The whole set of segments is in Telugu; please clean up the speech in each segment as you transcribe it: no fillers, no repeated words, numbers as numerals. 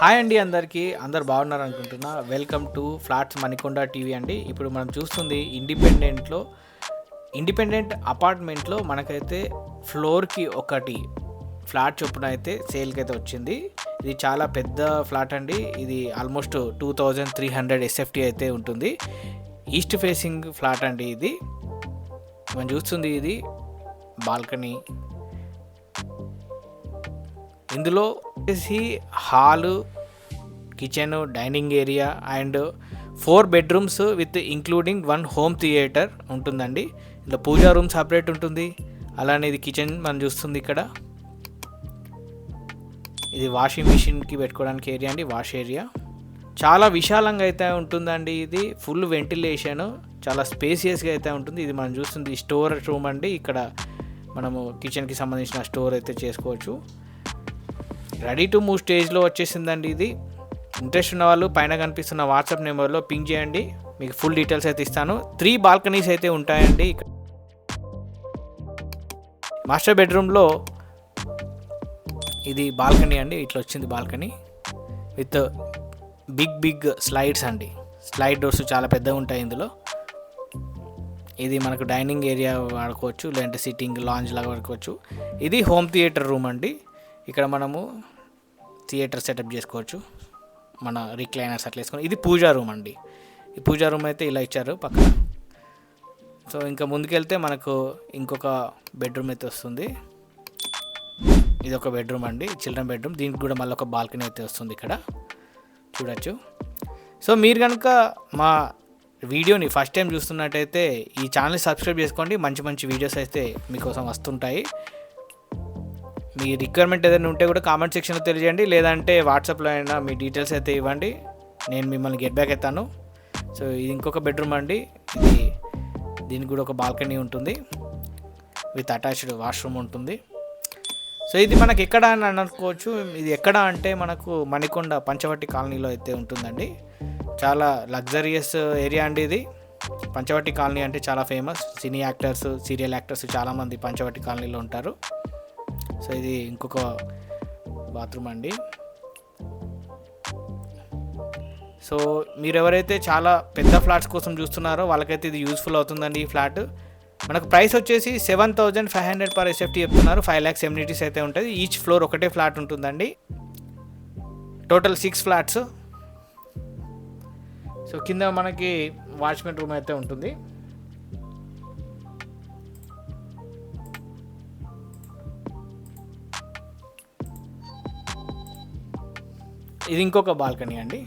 హాయ్ అండి, అందరు బాగున్నారు అనుకుంటున్నా. Welcome to flats Manikonda TV అండి. ఇప్పుడు మనం చూస్తుంది ఇండిపెండెంట్ అపార్ట్మెంట్లో మనకైతే ఫ్లోర్కి ఒకటి ఫ్లాట్ చొప్పున అయితే సేల్కి అయితే వచ్చింది. ఇది చాలా పెద్ద ఫ్లాట్ అండి. ఇది ఆల్మోస్ట్ 2300 SFT అయితే ఉంటుంది. ఈస్ట్ ఫేసింగ్ ఫ్లాట్ అండి. ఇది మనం చూస్తుంది ఇది బాల్కనీ. ఇందులో వచ్చేసి hall, kitchen, dining area and 4 bedrooms with including 1 home theatre ఉంటుందండి. ఇందులో పూజా రూమ్ సపరేట్ ఉంటుంది. అలానే ఇది కిచెన్ మనం చూస్తుంది ఇక్కడ. ఇది వాషింగ్ మిషన్కి పెట్టుకోవడానికి ఏరియా అండి, వాష్ ఏరియా. చాలా విశాలంగా అయితే ఉంటుందండి. ఇది ఫుల్ వెంటిలేషన్, చాలా స్పేసియస్గా అయితే ఉంటుంది. ఇది మనం చూస్తుంది స్టోర్ రూమ్ అండి. ఇక్కడ మనము కిచెన్కి సంబంధించిన స్టోర్ అయితే చేసుకోవచ్చు. రెడీ టు మూవ్ స్టేజ్లో వచ్చేసిందండి. ఇది ఇంట్రెస్ట్ ఉన్న వాళ్ళు పైన కనిపిస్తున్న వాట్సాప్ నెంబర్లో పింగ్ చేయండి, మీకు ఫుల్ డీటెయిల్స్ అయితే ఇస్తాను. 3 బాల్కనీస్ అయితే ఉంటాయండి. మాస్టర్ బెడ్రూమ్లో ఇది బాల్కనీ అండి. ఇట్లా వచ్చింది బాల్కనీ విత్ బిగ్ స్లైడ్స్ అండి. స్లైడ్ డోర్స్ చాలా పెద్దగా ఉంటాయి ఇందులో. ఇది మనకు డైనింగ్ ఏరియా వాడుకోవచ్చు, లేదంటే సిట్టింగ్ లాంజ్ లాగా వాడుకోవచ్చు. ఇది హోమ్ థియేటర్ రూమ్ అండి. ఇక్కడ మనము థియేటర్ సెటప్ చేసుకోవచ్చు, మన రిక్లైనర్స్ అట్లా వేసుకొని. ఇది పూజా రూమ్ అండి. ఈ పూజా రూమ్ అయితే ఇలా ఇచ్చారు పక్కన. సో ఇంకా ముందుకెళ్తే మనకు ఇంకొక బెడ్రూమ్ అయితే వస్తుంది. ఇది ఒక బెడ్రూమ్ అండి, చిల్డ్రన్ బెడ్రూమ్. దీనికి కూడా మళ్ళీ ఒక బాల్కనీ అయితే వస్తుంది, ఇక్కడ చూడొచ్చు. సో మీరు కనుక మా వీడియోని ఫస్ట్ టైం చూస్తున్నట్టయితే ఈ ఛానల్ సబ్స్క్రైబ్ చేసుకోండి. మంచి వీడియోస్ అయితే మీకోసం వస్తుంటాయి. మీ రిక్వైర్మెంట్ ఏదైనా ఉంటే కూడా కామెంట్ సెక్షన్లో తెలియజేయండి, లేదంటే వాట్సాప్లో అయినా మీ డీటెయిల్స్ అయితే ఇవ్వండి, నేను మిమ్మల్ని గెట్ బ్యాక్ అవుతాను. సో ఇది ఇంకొక బెడ్రూమ్ అండి. దీనికి కూడా ఒక బాల్కనీ ఉంటుంది విత్ అటాచ్డ్ వాష్రూమ్ ఉంటుంది. సో ఇది మనకి ఎక్కడ అని అనుకోవచ్చు. ఇది ఎక్కడ అంటే మనకు మణికొండ పంచవటి కాలనీలో అయితే ఉంటుందండి. చాలా లగ్జరియస్ ఏరియా అండి ఇది. పంచవటి కాలనీ అంటే చాలా ఫేమస్. సినీ యాక్టర్స్, సీరియల్ యాక్టర్స్ చాలామంది పంచవటి కాలనీలో ఉంటారు. సో ఇది ఇంకొక బాత్రూమ్ అండి. సో మీరు ఎవరైతే చాలా పెద్ద ఫ్లాట్స్ కోసం చూస్తున్నారో వాళ్ళకైతే ఇది యూస్ఫుల్ అవుతుందండి. ఈ ఫ్లాట్ మనకు ప్రైస్ వచ్చేసి 7500 per SFT చెప్తున్నారు. 5 lakhs ఎమ్యూనిటీస్ అయితే ఉంటుంది. ఈచ్ ఫ్లోర్ ఒకటే ఫ్లాట్ ఉంటుందండి. Total 6 flats. సో కింద మనకి వాచ్మెన్ రూమ్ అయితే ఉంటుంది. ఇది ఇంకొక బాల్కనీ అండి.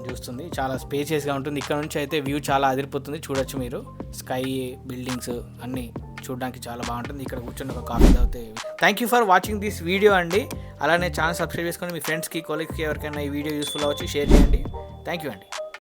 చూస్తుంది చాలా స్పేసియస్గా ఉంటుంది. ఇక్కడ నుంచి అయితే వ్యూ చాలా అదిరిపోతుంది, చూడొచ్చు మీరు. స్కై, బిల్డింగ్స్ అన్నీ చూడడానికి చాలా బాగుంటుంది. ఇక్కడ కూర్చొని ఒక కాఫీ తాగితే. Thank you for watching this video అండి. అలానే ఛానల్ సబ్స్క్రైబ్ చేసుకొని మీ ఫ్రెండ్స్కి, కొలీగ్స్కి ఎవరికైనా ఈ వీడియో యూస్ఫుల్ అవ్వచ్చు షేర్ చేయండి. థ్యాంక్ యూ అండి.